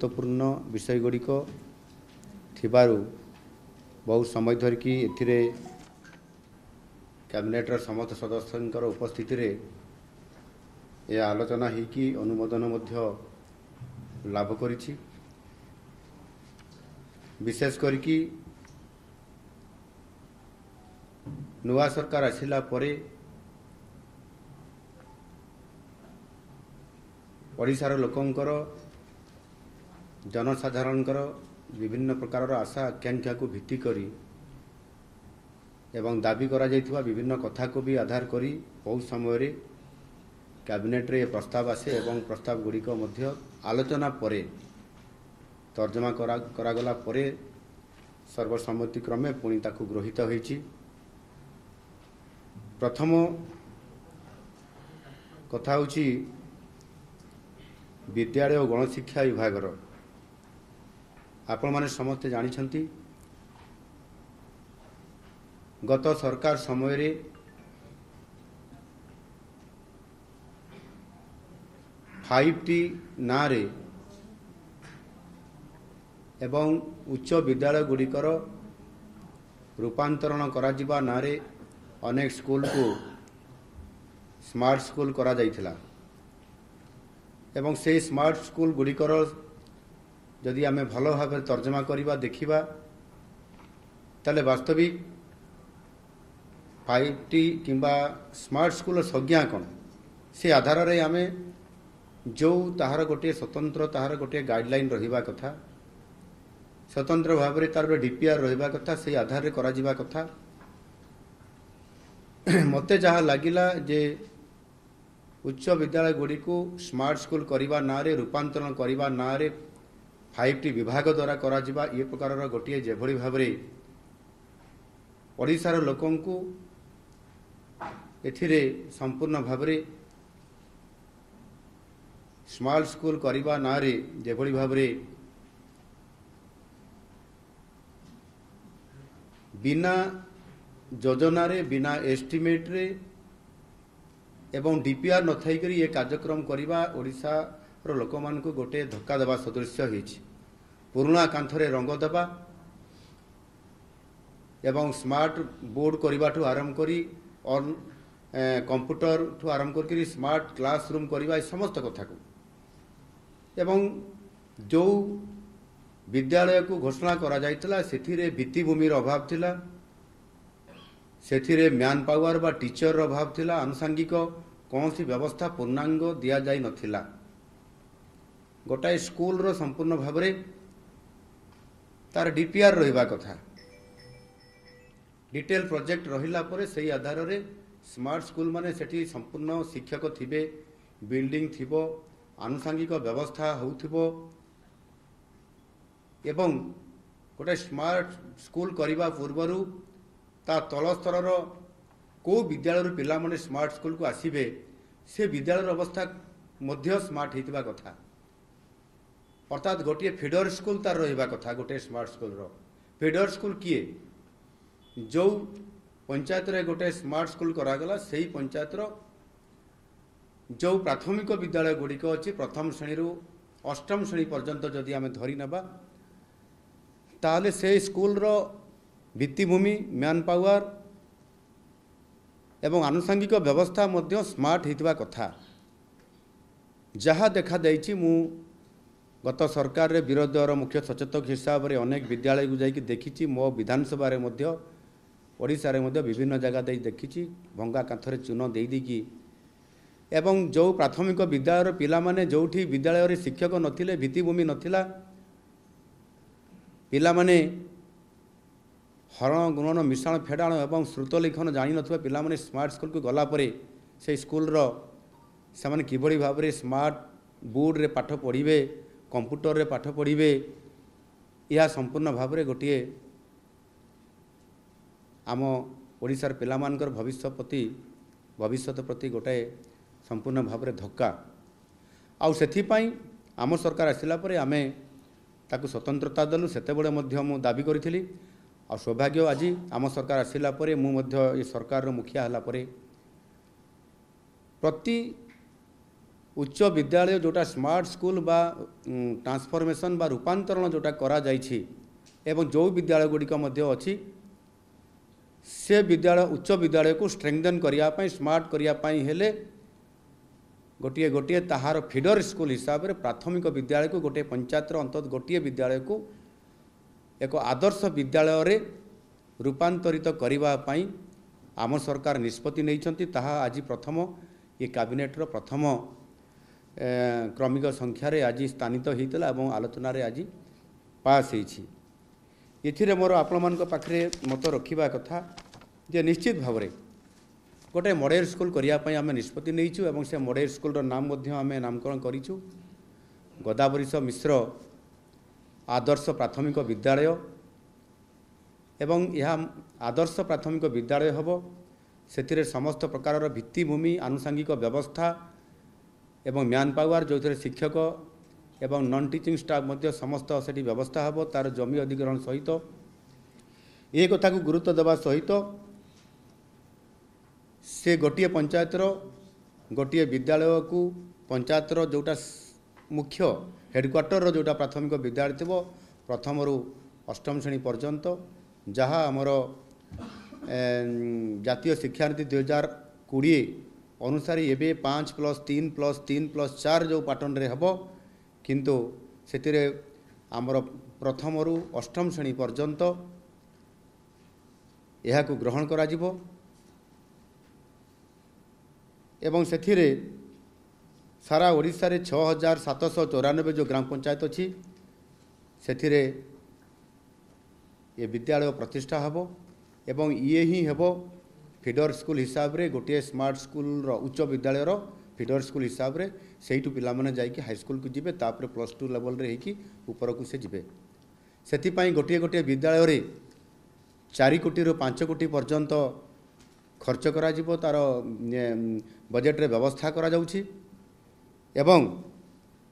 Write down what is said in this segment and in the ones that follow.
गुरुत्वपूर्ण विषय गुड़िक थिबारु बहुत समय धरिकी एथिरे कैबिनेटर समस्त सदस्यंकर उपस्थिति रे यह आलोचना होगी अनुमोदन मध्य लाभ करिछि। विशेष करके नुआ सरकार आसिला परे ओडिशार लोकंकर जनसाधारणकर विभिन्न प्रकार आशा आकांक्षा को भित्ति करी एवं दाबी करा जाइथिबा विभिन्न कथा को भी आधार करी बहुत समय कैबिनेट रे प्रस्ताव आसे एवं प्रस्ताव गुड़िक मध्य आलोचना परे तर्जमा करागला परे सर्वसम्मति क्रमे पुणी ताकू गृहीत होईछि। प्रथम कथा होछि विद्यालय और गणशिक्षा विभागर आपण माने समस्ते जानिछंती गत सरकार समय रे 5T नारे एवं उच्च विद्यालय गुड़िकर रूपांतरण करा जिबा नारे अनेक स्कूल को स्मार्ट स्कूल करा जाइथिला एवं से स्मार्ट स्कूल गुड़िकर जदि आमे भलो भाव तर्जमा करिबा देखिबा ताले वास्तविक 5T किंबा स्मार्ट स्कूल संज्ञा कौन से आधार रे आमे जो ताहार गोटे स्वतंत्र ताहार गोटे गाइडलाइन रहिबा कथा स्वतंत्र भाव रे तार डीपीआर रहिबा कथा से आधार रे करा जिबा कथा। मते जहाँ लगिला जे उच्च विद्यालय गुड़ी को स्मार्ट स्कूल करने ना रे रूपांतरण करने ना रे 5T विभाग द्वारा करा जिबा ये प्रकार गोटे जेभली भाव रे ओडिशार लोकन को एथिरे संपूर्ण भाव रे स्मार्ट स्कूल करने ना रे जेभली भाव रे बिना योजना रे बिना एस्टिमेट रे एवं डीपीआर न थाई करी ये कार्यक्रम करवा ओडिशा रो लोक मान को गोटे धक्का देवा सदृश होइछि। पुराना कांथरे रंग देवा एवं स्मार्ट बोर्ड करवा ठू आरंभ करी और कंप्यूटर ठू आरंभ करी स्मार्ट क्लासरूम करवा समस्त कथा को एवं जो विद्यालय को घोषणा करा जाइतला सेथिरे भित्तिभूमिर अभाव थिला सेथिरे मैन पावर बा टीचर रो अभाव थिला आनुषंगिक कौन सी व्यवस्था पूर्णांग दिया जाई नथिला। गोटाए स्कूल रो संपूर्ण भाव रे तार डीपीआर रहिबा कथा डिटेल प्रोजेक्ट रहिला परे सेही आधार रे स्मार्ट स्कूल माने सेठी संपूर्ण शिक्षक थिबे बिल्डिंग थिबो आनुषंगिक व्यवस्था होउथिबो एवं गोटे स्मार्ट स्कूल करने पूर्वर ता तल स्तर को विद्यालय पिला माने स्मार्ट स्कूल को आसीबे से विद्यालय अवस्था मध्य स्मार्ट होइतिबा कथा अर्थात गोटे फीडर स्कूल तार रहिबा कथा गोटे स्मार्ट स्कूल रो फीडर स्कूल किए जो पंचायत रे गोटे स्मार्ट स्कूल करागला सेही पंचायत रो जो प्राथमिक विद्यालय गुड़िक अच्छी प्रथम श्रेणी रु अष्टम श्रेणी पर्यंत जदि आमे धरी नबा ताले से स्कूल रो भित्तिभूमि मैन पावर एवं आनुषंगिक व्यवस्था मध्य स्मार्ट होइतिबा कथा जहाँ देखा देइछि मु गत सरकार रे विरोधी दल मुख्य सचेतक हिसाब रे अनेक विद्यालय को जाइकि देखिछि मो विधानसभा रे मध्य ओडिशा रे मध्य विभिन्न जगह दे देखिछि भंगा कांथरे चून देई देकी एवं जो प्राथमिक विद्यालय पिला माने जोठी विद्यालय रे शिक्षक नथिले भित्तिभूमि नथिला पिला माने हरण गुणन मिश्रण फेडाण एवं श्रुत लिखन जानी नथिबा पिला माने स्मार्ट स्कूल को गला परे से स्कूल रो से माने किबड़ी भाव रे स्मार्ट बोर्ड रे पाठ पढ़िबे कंप्यूटर रे पाठ पढ़िबे या संपूर्ण भाव रे गोटे आम ओडिशार पिला मानकर भविष्य प्रति गोटे संपूर्ण भाव रे धक्का आउ सेथि पई आम सरकार आसिला परे आमे ताकू स्वतंत्रता देलु सेते बळे मध्य मु दाबी करिथिली आ सौभाग्य आज आम सरकार आसिला परे मु मध्य ए सरकार रो मुखिया हला परे प्रति उच्च विद्यालय जोटा स्मार्ट स्कूल बा ट्रांसफॉर्मेशन बा रूपांतरण जोटा करा जाइछि एवं जो विद्यालय गुड़िक मध्य अछि से विद्यालय उच्च विद्यालय को स्ट्रेंथन करिया पई स्मार्ट करिया पई हेले गोटे गोटे ताहार फीडर स्कूल हिसाब रे प्राथमिक विद्यालय को गोटे पंचायत अंतत गोटे विद्यालय को एक आदर्श विद्यालय रे रूपांतरित करिवा पई आम सरकार निष्पत्ति नहीं ताहा आज प्रथम ये कैबिनेटर प्रथम क्रमिक संख्यार आज स्थानित होता और आलोचन आज पास होती मोर आपण पाखे मत रखा कथा जे निश्चित भाव में गोटे मॉडल स्कूल करने आम निष्पत्ति नहीं से मॉडल स्कूल नाम आम नामकरण करूँ गोदावरीश मिश्र आदर्श प्राथमिक विद्यालय एवं यह आदर्श प्राथमिक विद्यालय हम से समस्त प्रकार भित्तिभूमि आनुषंगिक व्यवस्था एवं मैन पावर जो थे शिक्षक एवं नॉन टीचिंग स्टाफ मध्य समस्त से व्यवस्था हम तार जमी अधिग्रहण सहित ये कथा को गुरुत्व देवा सहित से गोटे पंचायतर गोटे विद्यालय को पंचायतर जोटा मुख्य हेडक्वार्टर जोटा प्राथमिक विद्यालय थी प्रथम रु अष्टम श्रेणी पर्यंत जहाँ आमर जातीय शिक्षानीति 2020 अनुसार एवं 5+3+3+4 जो पैटर्न रे हम किंतु से आमर प्रथम रु अष्टम श्रेणी पर्यंत यह को ग्रहण करा जिवो एवं से सारा ओडिशा रे 6794 जो ग्राम पंचायत अच्छी से ये विद्यालय प्रतिष्ठा हम एवं ये ही हम फीडर स्कूल हिसाब रे गोटे स्मार्ट स्कूल उच्च विद्यालय फीडर स्कूल हिसाब रे सेठू पिला माने जाइए हाईस्कल को जीवे तापर +2 लेवल रे होइकी ऊपर को से जीवे सेतिपाई गोटे गोटे विद्यालय रे 4 कोटी रु 5 कोटी पर्यंत खर्च करा जिवो तार बजेट रे व्यवस्था करा जाउछि एवं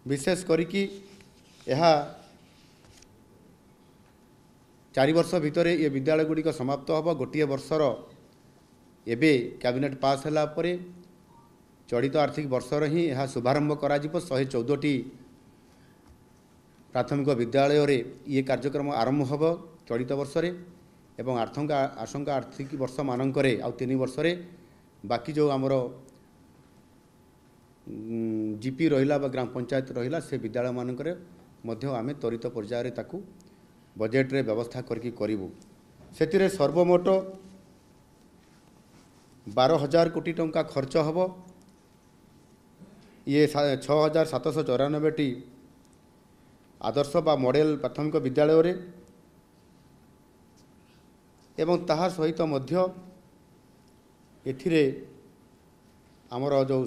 विशेष करिकी यह 4 वर्ष भितर ये विद्यालय गुड़िक समाप्त हम गोटे वर्षर एबे कैबिनेट पास होला परे चलित आर्थिक वर्षर ही यह शुभारंभ करा जिवो 114टी प्राथमिक विद्यालय रे ये कार्यक्रम आरंभ हम चलित वर्ष रे एवं आशंका आर्थिक वर्ष मानकरे आ 3 वर्ष रे बाकी जो आमर जीपी रहिला बा ग्राम पंचायत रहिला से विद्यालय मानकरे मध्य आमे त्वरित पर्याय रे ताकू बजेट रे व्यवस्था करके करिवु सेतिरे सर्वमोट 12,000 कोटी टंका खर्च हम ये 6,794टी आदर्श बा मॉडल प्राथमिक विद्यालय रे एवं ताहा सहित मध्य एथिरे आमर जो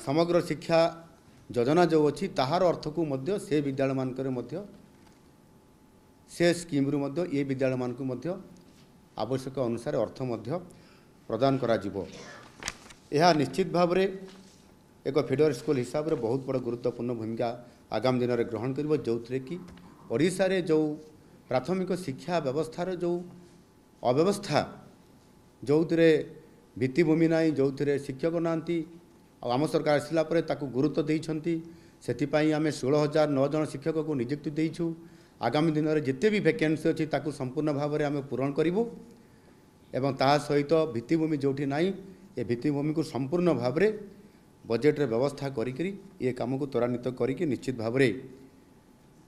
समग्र शिक्षा योजना जो अच्छी ताहार अर्थ को मध्य से विद्यालय मानकरे मध्य से स्कीम रु मध्य ये विद्यालय मान को मध्य आवश्यक अनुसार अर्थ मध्य प्रदान करा जिवो यह निश्चित भाव रे एक फीडर स्कूल हिसाब रे बहुत बड़ गुरुत्वपूर्ण भूमिका आगामी दिन में ग्रहण करिवो जो कि ओडिशा रे जो प्राथमिक शिक्षा व्यवस्थार जो अव्यवस्था जो भित्तिभूमि ना जो शिक्षक नांती आम सरकार आसला परे ताकू गुरुत्व देइछंती सेतिपाई आमे 16,009 जन शिक्षक को नियुक्ति देइछु आगामी दिन में जिते भी वैकेंसी अच्छी ताकू संपूर्ण भाव में आम पूरण करूँ एवं ता सहित भित्तिभूमि जोठी नाई ये भित्तिभूमि को संपूर्ण भाव में बजेट रे व्यवस्था करी ये काम को त्वरान्वित करी निश्चित भाव में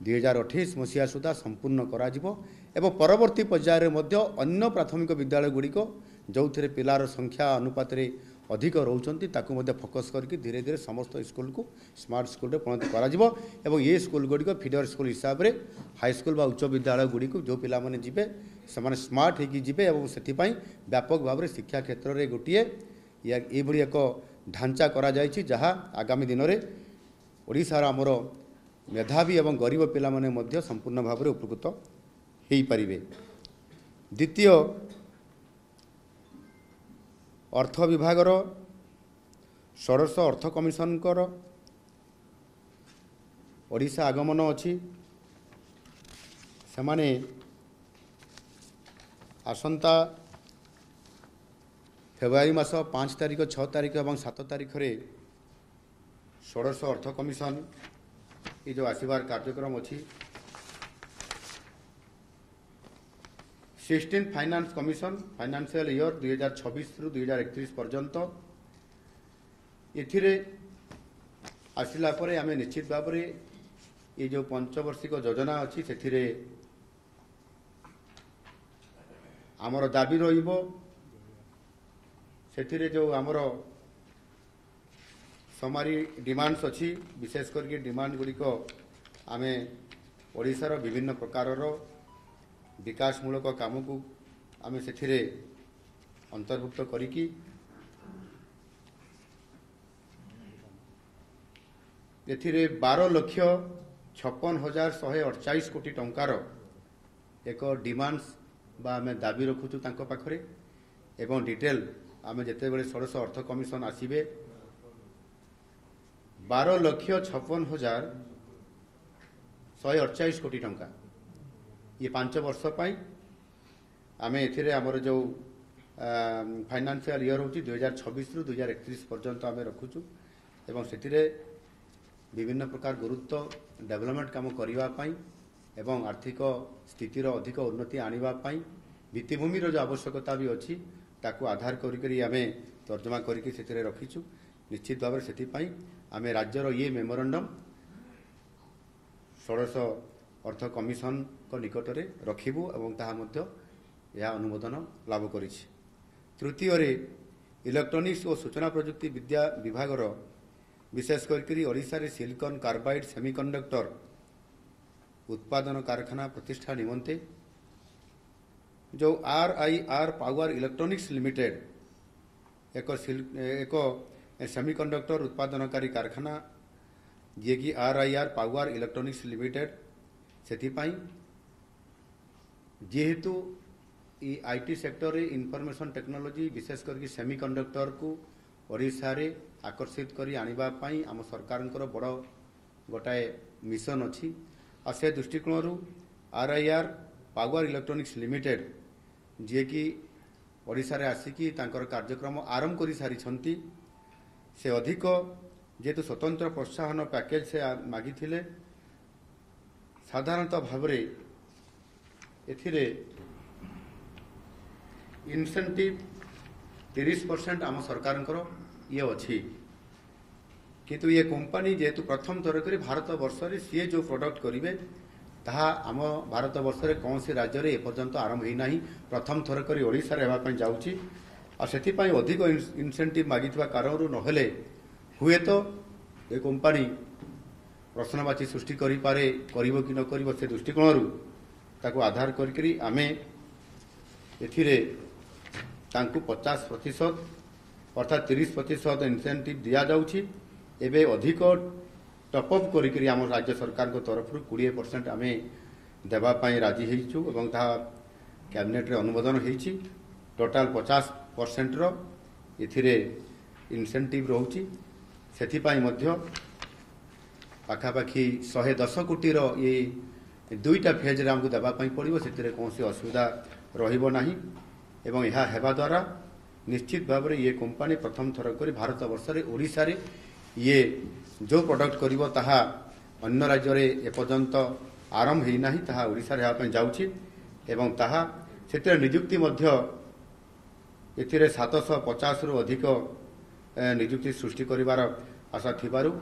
2028 मसीहा सुधा संपूर्ण करा जिवो एवं परवर्ती पर्यायर मध्य अन्य प्राथमिक विद्यालय गुड़िक जो थे पिलार संख्या अनुपात अधिक रोचंती ताकू मध्य फोकस करके धीरे धीरे समस्त स्कूल को स्मार्ट स्कूल रे परिणत करा जिवो एवं ये स्कूल गुड़िक फीडर स्कूल हिसाब रे हाई स्कूल बा उच्च विद्यालय गुड़िक जो पिला माने जिबे से स्मार्ट होगी जिबे एवं सेतिपाई व्यापक भाव में शिक्षा क्षेत्र में गोटे ये भली एक ढांचा करा जायछि जहाँ आगामी दिन में ओडिशार आमर मेधावी एवं गरीब पिला माने मध्य संपूर्ण भाव में उपकृत हो पारिबे। द्वितीय अर्थ विभागर षोडश अर्थ कमिशन ओडिशा आगमन अच्छी से माने आसंता फेब्रुआरी मास 5 तारिख 6 तारिख और 7 तारिख रे षोडश अर्थ कमिशन ये जो आसबार कार्यक्रम अच्छी 16 फाइनान्स कमिशन फाइनान्शियल ईयर 2026 रु 2031 पर्यंत एथिरे आसिला परे आमे निश्चित भाव में ये जो पंचवर्षिक योजना अच्छी से आमर दाबी रहिबो से जो आमर समारी डिमांड्स अच्छी विशेष करके डिमांड गुड़िक आम ओडिशार विभिन्न प्रकारर विकासमूलक काम को आम से अंतर्भुक्त करिकी एथिरे 12,56,148 कोटी टंकार एक डिमांड्स बा आम दाबी रखुचु तांको पाखरे एवं डिटेल आम जिते बड़े षोडश अर्थ कमिशन आसबे 12,56,148 कोटी टंका ये 5 वर्ष पाई आम एमर जो फाइनान्शियल ईयर हूँ 2026 रु 2031 पर्यंत आम रखुचु एवं से विभिन्न प्रकार गुरुत्व डेवलपमेंट काम करने एवं आर्थिक स्थितिर अधिक उन्नति आने भित्तिभूमिर जो आवश्यकता भी अच्छी ताकू आधार करी आम तर्जमा करके रखीचु निश्चित भाव से आम राज्यर ये मेमोरांडम षोडश अर्थ कमिशन को निकट में रखिबू एवं ताहा मध्य यह अनुमोदन लाभ करिछि। तृतीय इलेक्ट्रोनिक्स और सूचना प्रजुक्ति विद्या विभागर विशेष करके ओडिशा रे सिलिकॉन कार्बाइड सेमीकंडक्टर उत्पादन कारखाना प्रतिष्ठा निमंते जो RIR पावर इलेक्ट्रोनिक्स लिमिटेड एक सेमीकंडक्टर उत्पादनकारी कारखाना जे कि RIR पावर इलेक्ट्रोनिक्स लिमिटेड जेहेतु IT सेक्टर रे इंफॉर्मेशन टेक्नोलॉजी विशेष करके सेमीकंडक्टर को ओडिशा रे आकर्षित करी आनिबा पाई आम सरकार बड़ गोटाए मिशन अच्छी आ से दृष्टिकोण RIR पावर इलेक्ट्रोनिक्स लिमिटेड जे कि ओडिशा रे आसिकी तांकर कार्यक्रम आरंभ करि सारी छंती से अधिक जेतु स्वतंत्र प्रोत्साहन पैकेज से मागी थिले साधारणतः भाव में एथिरे इनसेंटिव 30% आम सरकार ये अच्छी किंतु ये कंपनी जेहेतु प्रथम थर कर भारत वर्ष रे सी जो प्रोडक्ट करेंगे ताहा आम भारत वर्ष रे कौन सी राज्य रे एपर्यंत आरंभ होना प्रथम थर कर ओडिशा रे हेबापई जाउची आ सेथिपई अधिक इनसेंटिव मागिथिबा कारणरू नहेले हुए तो ये कंपनी प्रश्नवाची सृष्टि करि पारे करिवो कि न करिवो से दृष्टिकोणरू ताको आधार करी आमे एथिरे तांकु 50% अर्थात 30% इनसेंटिव दिया जाउची एबे अधिक टॉपअप करी आम राज्य सरकार को तरफ 20% आम देवाई राजी होइछु एवं ता कैबिनेट रे अनुमोदन होइछि टोटाल 50% रो एथिरे इनसेंटिव रहउछि सेथिपाई मध्य पाखापाखि 110 कोटी रो ये दुईटा फेज रे हमको देवाई पड़ो से कौन असुविधा रहिबो नाही एवं यह हेबा द्वारा निश्चित भाव में ये कंपनी प्रथम थर कर भारत वर्ष रे ओडिशा रे ये जो प्रोडक्ट करिवो ताहा अन्य राज्य रे एपर्यंत आरंभ होई नाही ताहा ओडिशा रे हेबा जाउछि एवं ताहा सेतिर नियुक्ति मध्य एथिरे 750 रु अधिक नियुक्ति सृष्टि करिवार आशा थिबारु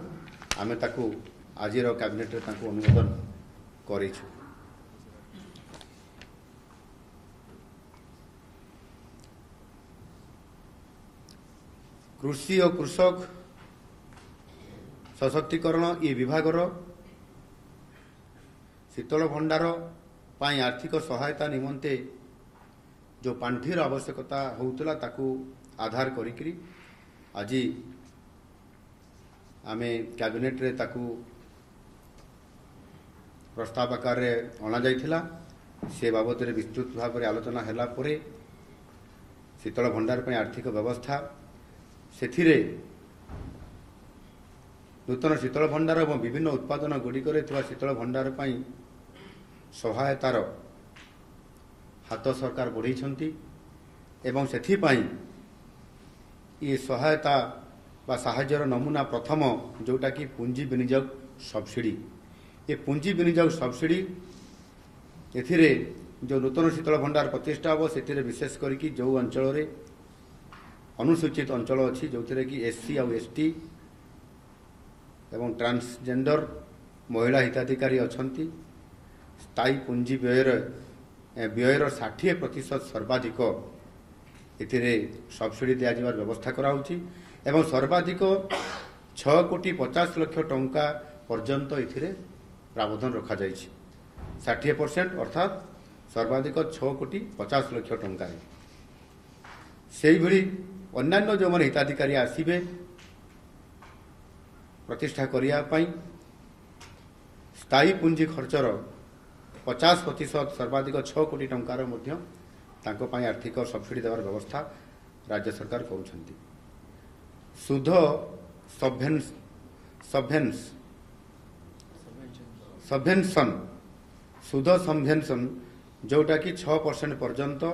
आमे ताकू आजिर कैबिनेट रे ताकू अनुमोदन करिछु। कृषि और कृषक सशक्तिकरण ये विभागर शीतल भंडार पाई आर्थिक सहायता निमंते जो पांठीर आवश्यकता होउतला ताकू आधार करिकरी आज आमे कैबिनेट रे ताकू प्रस्ताव आकार रे अणा जाइथिला से बाबद रे विस्तृत भाव में आलोचना हैला परे शीतल भंडार पाई आर्थिक व्यवस्था सेथिरे नूतन शीतल भंडार और विभिन्न उत्पादन गुड़िक शीतल भंडार पाई सहायतार हाथ सरकार बढ़ाई एवं सेथिपाई ये सहायता बा साहाय्यर नमूना प्रथम जोटा कि पुंजी विनियोग सब्सिडी। ये पुंजी विनियोग सब्सिडी एथिरे जो नूतन शीतल भंडार प्रतिष्ठा हम से विशेष करके जो अंचल अनुसूचित अंचल अच्छी जो थे कि एससी आउ एसटी एवं ट्रांसजेंडर महिला हिताधिकारी अछंती स्थायी पुंजी व्ययर 60% सर्वाधिक एथिरे सब्सिडी दिया जिवार व्यवस्था कराउची एवं सर्वाधिक 6,50,00,000 टंका पर्यंत एथिरे प्रावधान रखा जाइछि। 60% अर्थात सर्वाधिक 6,50,00,000 टंका। से भली अन्यान्य जो मैंने हिताधिकारी आसवे प्रतिष्ठा करने स्थायी पुंजी खर्चर 50% सर्वाधिक 6 कोटी टंकार आर्थिक सब्सिडी देवार व्यवस्था राज्य सरकार करुछंती। सुध सबभेन्सन सुध सबभेन्सन जोटा कि 6% पर्यंत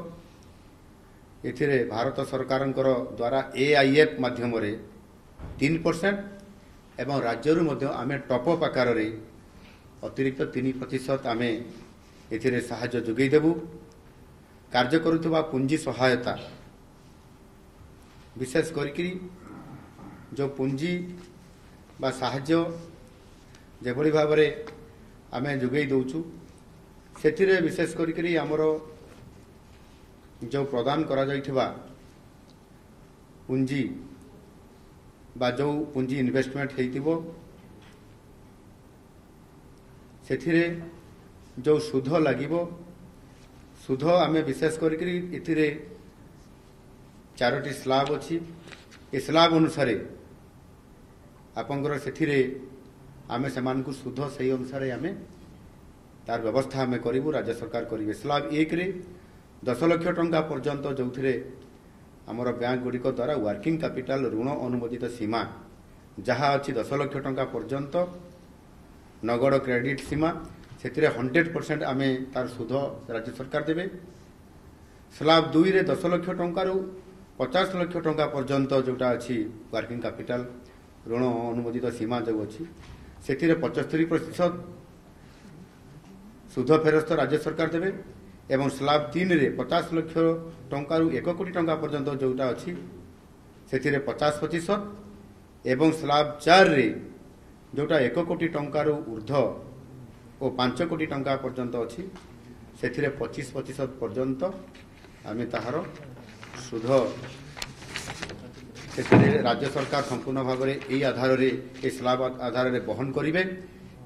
एथिरे भारत सरकार द्वारा AIF माध्यम 3% एवं राज्यरू मध्य आमे टॉपअप आकार रे अतिरिक्त 3% आमे एथिरे सहायता जोगई देबू। कार्य करुवा पुंजी सहायता विशेष करी जो पुंजी बा साहाय्य जेभली भाव में आमे जोगई दउछु सेथिरे विशेष करी आमर जो प्रदान करा जाइथिबा पुंजी बा जो पुंजी इन्वेस्टमेंट हेतिबो सेथिरे जो सुध लागिबो सुध आमे विशेष करी इथिरे 4टी स्लाब अछि। ए स्लाब अनुसार आपंकर सेथिरे आमे सेमानकु सुध सही अनुसार आमे तार व्यवस्था आमे करिवु राज्य सरकार करिवे। स्लाब 1 रे 10 लाख टंका पर्यंत जो आमर बैंक गुड़िक द्वारा वर्किंग कैपिटल ऋण अनुमोदित सीमा जहाँ अच्छी 10 लाख टंका पर्यंत नगद क्रेडिट सीमा से 100% आमे तार सुध राज्य सरकार देवे। स्लाब 2 रे 10 लाख टंकार 50 लाख टंका पर्यंत जोटा अच्छी वर्किंग कैपिटल ऋण अनुमोदित सीमा जो अच्छी से 75% सुध फेरस्त राज्य सरकार देवे। एवं स्लाब 3 रे 50 लाख टंका 1 कोटी टंका पर्यंत जोटा अच्छी से 50% एवं स्लाब 4 रे जोटा 1 कोटी टंकार ऊर्ध्व और 5 कोटी टंका पर्यंत अच्छी से 25% पर्यंत आमे ताहार सुध से राज्य सरकार संपूर्ण भाव में यही आधार रे ए स्लाब आधार रे बहन करिवे।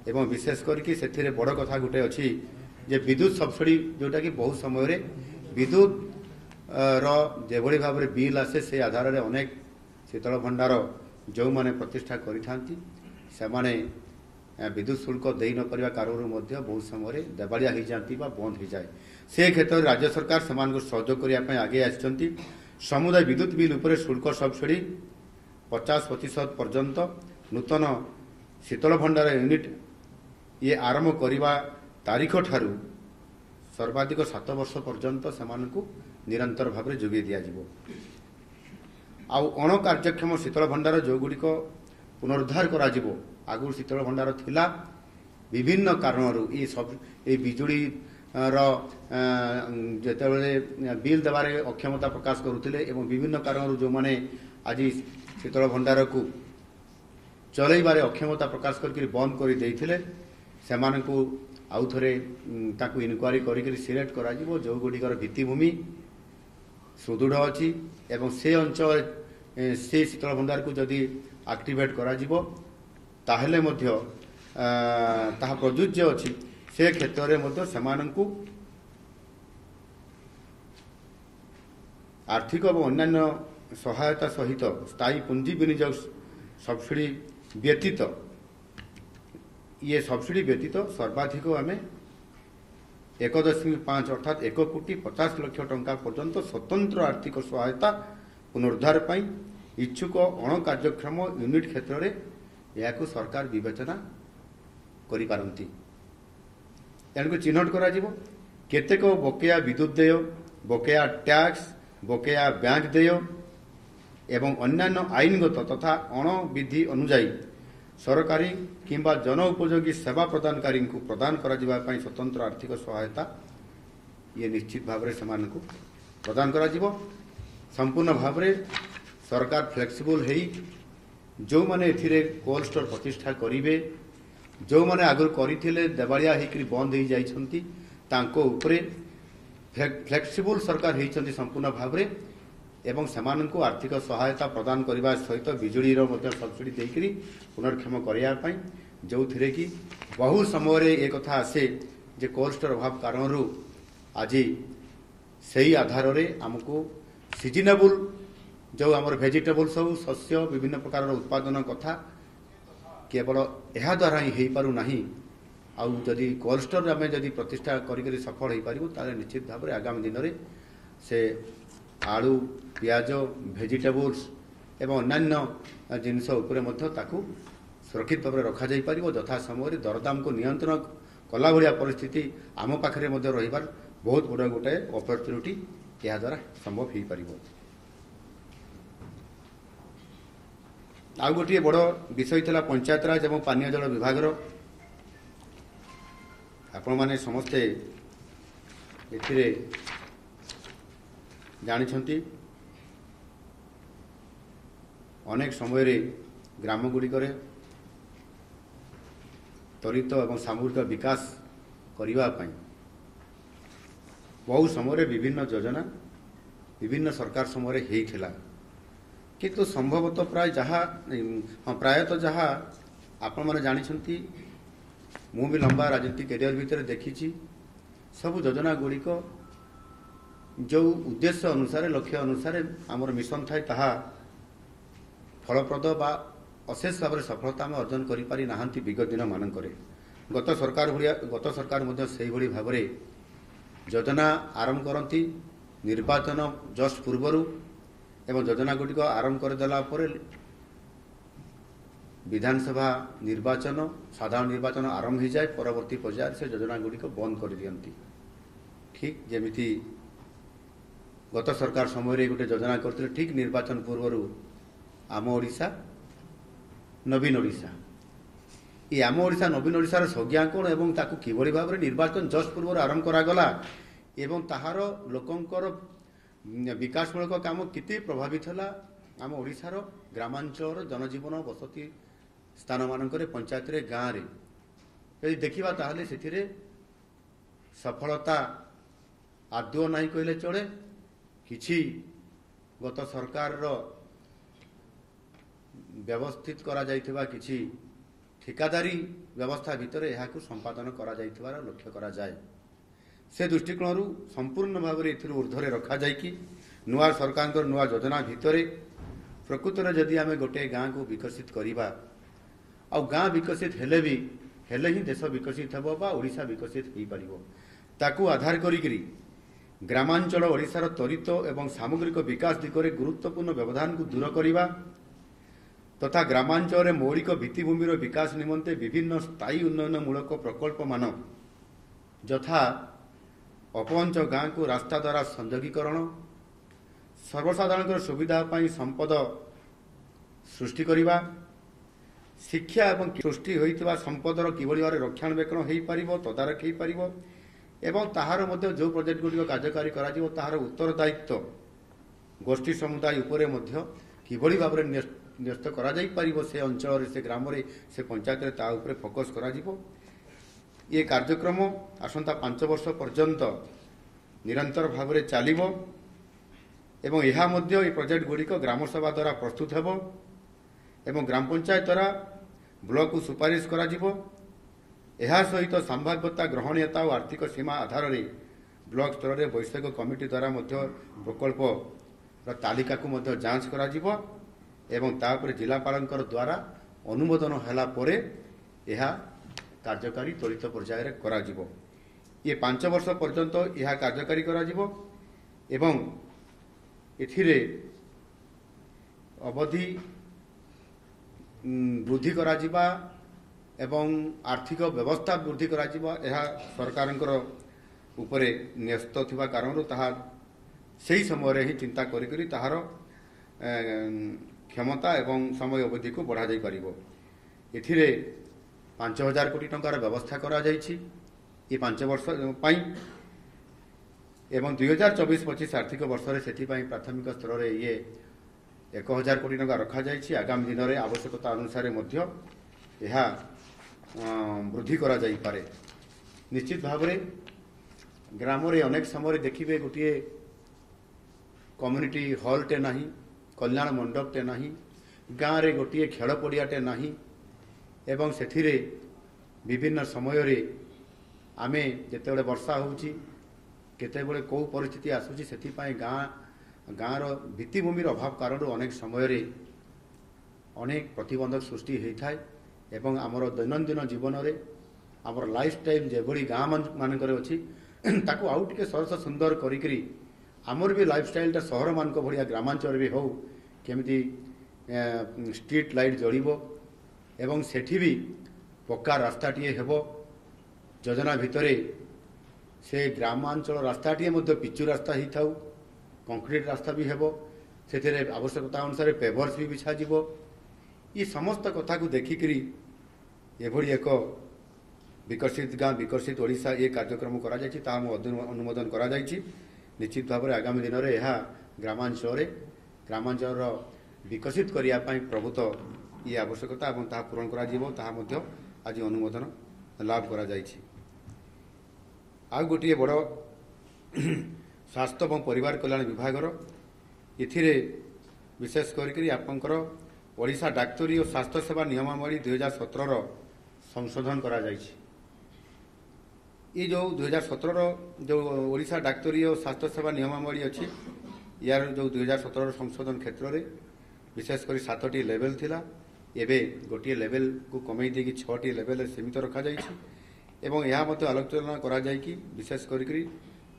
एवं विशेष करके से बड़ कथा गोटे अच्छी जे विद्युत सब्सिडी जोटा कि बहुत समय रे विद्युत जेभली भाव में बिल आसे से आधार रे अनेक शीतल भंडार जो माने प्रतिष्ठा करिथांती से माने विद्युत शुल्क देई न करिवा कारणरू मध्य बहुत समय देवालिया हो जाती बंद हो जाए। से क्षेत्र में राज्य सरकार से सहयोग करने आगे आसिचंती। समुदाय विद्युत बिल उपरे शुल्क सब्सिडी 50% पर्यंत नूतन शीतल भंडार यूनिट ये आरंभ करने तारीख ठारू सर्वाधिक 7 वर्ष पर्यंत सेमानकु निरंतर भाव में जोगे दियाजिबो। आउ अण कार्यक्षम शीतल भंडार जो गुड़िक पुनरुद्धार कराजिबो आगु शीतल भंडार थिला विभिन्न कारणरू ये बिजुली जेतेबेले बिल देवारे अक्षमता प्रकाश करुथिले एवं विभिन्न कारणरू जो माने आज शीतल भंडार को चलैबारे अक्षमता प्रकाश करके बंद कर देइथिले सेमानकु आउ थरे ताकु इनक्वारी करी सिलेक्ट करा जिवो जो गुड़िकर भित्तिभूमि सुदृढ़ अच्छी एवं से अंचल से शीतल भंडार को जदि एक्टिवेट करा जिवो ताहेले मध्य ताहा प्रযোज्य अच्छी से क्षेत्र में मध्य सेमानकु आर्थिक और अन्यान्य सहायता सहित स्थायी पुंजी विनियोग सब्सिडी व्यतीत ये सब्सिडी व्यतीत सर्वाधिक आमे 1.5 अर्थात 1,50,00,000 टंका पर्यंत स्वतंत्र आर्थिक सहायता पुनरुद्धार पाई इच्छुक अण कार्यक्षम यूनिट क्षेत्र में यह सरकार विवेचना करि पारंती। एणुक चिन्हट करा जिवो केतेक बकेया विद्युत देय बकेया टैक्स बकेया बैंक देय एवं अन्यान्य आईनगत तथा अणविधि अनुजाई सरकारी किंबा जन उपयोगी सेवा प्रदानकारी को प्रदान करा स्वतंत्र आर्थिक सहायता ये निश्चित भाव में से प्रदान करा संपूर्ण भाव में सरकार फ्लेक्सिबल है जो माने एथिरे कोल्ड स्टोर प्रतिष्ठा करिवे जो माने आगु करथिले देवालिया हेकरी बंद हो जाइछंती तांको उपरे फ्लेक्सिबल सरकार होइछंती संपूर्ण भाव में एवं सेमानंकु आर्थिक सहायता प्रदान करने सहित बिजुली सब्सिडी देकरी पुनर्क्षम करने जो थे कि बहु समय एक कथा आसे जे कोल्ड स्टोर अभाव कारण आज सही आधार आमको सीजनेबल जो आम भेजिटेबल सब शस्य विभिन्न प्रकार उत्पादन कथा केवल यह द्वारा ही हो पारना आदि कोल्ड स्टोर आम जदि प्रतिष्ठा करी सफल हो पार निश्चित भाव में आगामी दिन में से आलू पियाज भेजिटेबल्स एवं अन्य जिनस सुरक्षित भाव में रखा जाई पारिबो यथा समय दरदाम को नियंत्रण कला भलिया परिस्थिति आम पाखरे मध्य रहिबार बहुत बड़ गोटे अपॉर्चुनिटी या द्वारा संभव हो पारिबो। आउ गोटे बड़ विषय थिला पंचायत राज एवं पानीय जल विभाग आपण माने समस्ते एथिरे जानिछंती अनेक समय ग्रामगुड़िक त्वरित एवं सामूहिक विकास करने बहु समय विभिन्न योजना विभिन्न सरकार समय होता किंतु संभवतः प्राय जहाँ प्रायतः जहाँ आपण मैंने जानी मु भी लंबा राजनीतिक कैरियर भितर देखी सब योजना गुड़िक जो उद्देश्य अनुसार लक्ष्य अनुसार आमर मिशन थाए ताहा फलप्रद बा अशेष भाव में सफलता आम अर्जन कर पारि नाहंती विगत दिन मानक गत सरकार मध्य सेही भली भाव में योजना आरंभ करती निर्वाचन जस्ट पूर्वर एवं योजना गुड़िक आरंभ करदेला विधानसभा निर्वाचन साधारण निर्वाचन आरंभ हो जाए परवर्ती पर्यायर से योजना गुड़िक बंद कर दियंती ठीक जमिति गत सरकार समय गोटे योजना करते ठीक निर्वाचन पूर्वर आम ओडिशा नवीन ओडिशा ये आम ओडिशा नवीन ओडिशार संज्ञा कौन एवं ताकू किभली भाव में निर्वाचन जस्ट पूर्व आरंभ करागला एवं ताहार लोकंकर विकासमूलक काम केते प्रभावित होला आम ओडिशार ग्रामांचल जनजीवन बसती स्थान मानक पंचायत रे गाँव रे यदि देखा ताहले सेथिरे सफलता आदौ नहीं कहले चले किछि गत सरकार व्यवस्थित करा जाइथिबा किछि ठिकादारी व्यवस्था भितर यह संपादन करा जाइथिबार लक्ष्य करा जाए से दृष्टिकोण संपूर्ण भाव में ऊर्ध्वे रखा जाइकी नुआ सरकार नुआ योजना भितर प्रकृत में जदि आम गोटे गाँ को विकसित करवा आ गाँ विकसित हेले भी हेले ही देश विकसित हेबो बा ओडिशा विकसित हो पारिबो ताकू आधार करी ग्रामांचल ओडिशार त्वरित एवं सामग्रिक विकास दिगरे गुरुत्वपूर्ण व्यवधान को दूर करवा तथा ग्रामांचल मौलिक भित्तिभूमिर विकास निमंते विभिन्न स्थायी उन्नयनमूलक प्रकल्प मान यथा अपंच गाँ को रास्ता द्वारा संयोगीकरण सर्वसाधारण सुविधा संपद सृष्टि करवा शिक्षा एवं सृष्टि होइतिबा संपदर किभली भाव रक्षणाबेक्षण हो पारिबो तदारख हो पारिबो एवं ताहार मध्य जो प्रोजेक्ट गुड़िक कार्यकारी करा जिवो ताहार उत्तरदायित्व गोष्ठी समुदाय उपरे मध्य किभली भाव में न्यस्त करा जाई पारिबो से अंचल से ग्राम रे से पंचायत रे ता उपरे फोकस करा जिवो ये कार्यक्रम आसंता 5 वर्ष पर्यंत निरंतर भाव में चलिबो एवं यह मध्य ये प्रोजेक्ट गुड़िक ग्राम सभा द्वारा प्रस्तुत हेबो एवं ग्राम पंचायत द्वारा ब्लॉक को सुपारिश करा जिवो यह सहित संभाव्यता ग्रहणीयता और आर्थिक सीमा आधार में ब्लॉक स्तर में वैषयिक कमिटी द्वारा प्रकल्प तालिका को जांच करा जिवो एवं तापर जिलापाल द्वारा अनुमोदन होला परे यह कार्यकारी त्वरित पर्यायर करा जिवो ये 5 वर्ष पर्यंत यह कार्यकारी करा जिवो एवं एथिरे अवधि वृद्धि करा जिबा एवं आर्थिक व्यवस्था वृद्धि करा जिबा यह सरकारंकर उपरे न्यस्त थिबा कारण ताहा सही समय ही चिंता करी ताहार क्षमता एवं समय अवधि को बढ़ा जाई परिबो। एथिरे 5000 कोटी टंकार व्यवस्था करा जायछि ये 5 वर्ष पई एवं 2024-25 आर्थिक वर्ष रे सेति पई प्राथमिक स्तर रे ये 1000 कोटी टंका रखा जायछि। आगामी दिन रे आवश्यकता अनुसार मध्य यह वृद्धि करा जाई पारे। निश्चित भाव रे ग्राम रे अनेक समय देखिबे गोटे कम्युनिटी हॉल टे नहीं, कल्याण मंडप टे नहीं, गाँव रे गोटे खेल पड़ियाटे नहीं एवं सेथिरे विभिन्न समय रे आमे जेतेबेले वर्षा होउची केतेबेले को परिस्थिति आसुची सेथि पई गाँर भित्तिभूमिर अभाव कारण अनेक समय रे अनेक प्रतिबंधक सृष्टि होता है एवं आमर दैनंदिन जीवन रे आमर लाइफस्टाइल जेभली गाँ मानकर अच्छी ताकू आउ टिके सरस सुंदर करी आमर भी लाइफस्टाइल टा सहर मान भाया ग्रामांचल भी हो केमिति स्ट्रीट लाइट जलिबो एवं सेठी भी पक्का रास्ताटीए हेबो। योजना भितरे से ग्रामांचल रास्ताटीए मध्य पिचु रास्ता ही थाउ, कंक्रीट रास्ता भी हेबो, सेथिरे आवश्यकता अनुसार पेवर्स भी बिछा जिवो। ये समस्त कथा को देखिकरी एभली एक विकसित गाँ विकसित ओडिशा ये कार्यक्रम करा जायछि ता अनुमोदन करा जायछि। निश्चित भाव में आगामी दिन में यह ग्रामांचल विकसित करने प्रभुत्व ये आवश्यकता और ताहा पूरण करा जिवो ताहा मध्य आज अनुमोदन लाभ करा जायछि। आ गोटे बड़ स्वास्थ्य और परिवार कल्याण विभागर एथिरे विशेष करी आपंकर ओडिशा डाक्तरी और स्वास्थ्य सेवा नियमावली 2017 संशोधन करा जायछि। ये जो 2017 जो ओडिशा डाक्तरी और स्वास्थ्य सेवा नियमावली अच्छी यार जो 2017 संशोधन क्षेत्र में विशेषकर 7टी लेवल थिला एबे गोटे लेवल को कमई देकी 6टी लेवल सीमित रखा जायछि एवं यह मत आलोचना करा जाय कि विशेष करी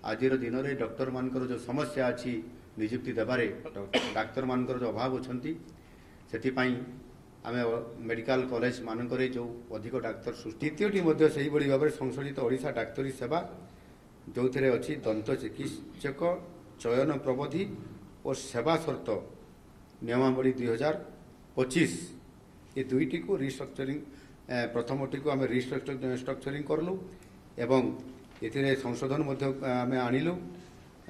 आज दिन में डॉक्टर मानकर जो समस्या अच्छी नियुक्ति देवारे डाक्तर मानकर जो अभाव अच्छी से आम मेडिकल कॉलेज मानक जो अधिक डाक्तर सृष्टि द्वितीयटी से भाव में संशोधित ओडिशा डाक्तरी सेवा जो थे अच्छी दंत चिकित्सक चयन प्रबधि और सेवा शर्त नियमावली 2025 ये दुईटी को रिस्ट्रक्चरिंग प्रथमटी को आम रिस्ट्रक्चरिंग करलु एवं ये संशोधन आम आणिलु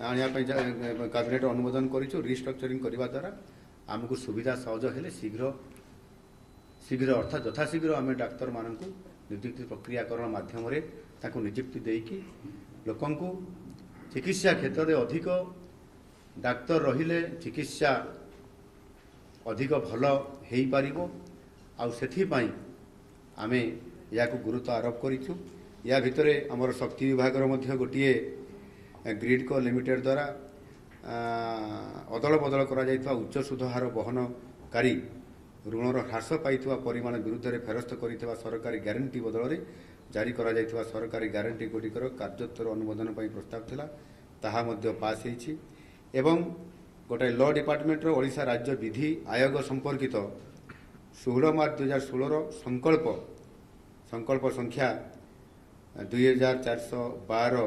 आने कैबिनेट अनुमोदन करूँ। रिस्ट्रक्चरिंग करने द्वारा आमको सुविधा सहज हेले शीघ्र अर्थात यथाशीघ्र आम डाक्तर मानू नियुक्ति प्रक्रियाकरण माध्यम नियुक्ति देकी लोकंकु चिकित्सा क्षेत्र में अधिक डाक्तर रहिले चिकित्सा अधिक भल हो पारिबो आउ सेथिपाई आमे या गुरुत्व आरोप करिछु। या भितरे हमर शक्ति विभागर मध्य गोटिए ग्रिडको लिमिटेड द्वारा अदल बदल करा जायतवा उच्च सुध हार बहनकारी ऋणर ह्रास पाइथवा परिमाण विरुद्ध में फेरस्त करिथवा सरकारी ग्यारंटी बदल में जारी करा जायतवा सरकारी ग्यारंटी गुड़िकर कार्योत्तर अनुमोदन पर प्रस्ताव थिला ताहा मध्य पास होईछि एवं गोटे लॉ डिपार्टमेंट ओडिशा राज्य विधि आयोग संपर्कित 16 मार्च 2016 संकल्प संख्या 2412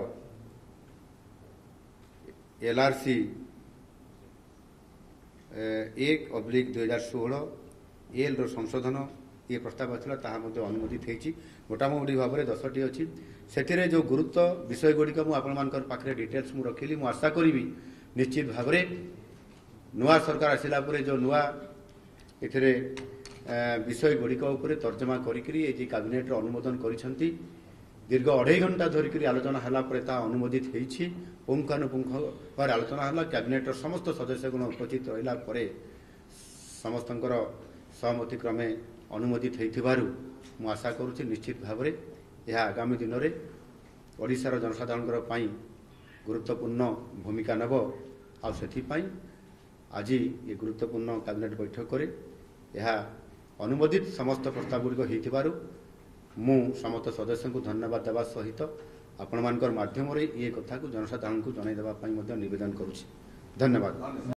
LRC 1/2016 एल संशोधन ये प्रस्ताव आसाला ताहा मध्य अनुमोदित होईछि। मोटामोटी भाव में 10टी अच्छी से जो गुरुत्व विषय गुड़िक मुझे पाखे डिटेल्स मुझे रखिली मु आशा करी निश्चित भाव में नुआ सरकार आसिला परे जो नुआ एथिरे विषय गुड़िक तर्जमा करी कैबिनेट अनुमोदन करिसेंती दीर्घ 2.5 घंटा धरिक आलोचना हला परे ता अनुमोदित होईछि। पुंखानुपुंख पर आलोचना हला कैबिनेट समस्त सदस्यगण उपस्थित रहिला परे समस्तंकर सहमति क्रमे अनुमोदित होइथिबारु मु आशा करूछि निश्चित भाव में यह आगामी दिन में ओडिशार जनसाधारण पाई गुरुत्वपूर्ण भूमिका नेब आ सेथिपाई आज ये गुरुत्वपूर्ण कैबिनेट बैठक करे यह अनुमोदित समस्त प्रस्ताव गुड़िक होइथिबारु मु समस्त सदस्य को धन्यवाद देवा सहित आपण मानकर माध्यम ये कथा को जनसाधारण को जणाई देबा पई मध्य निवेदन करूछि। धन्यवाद।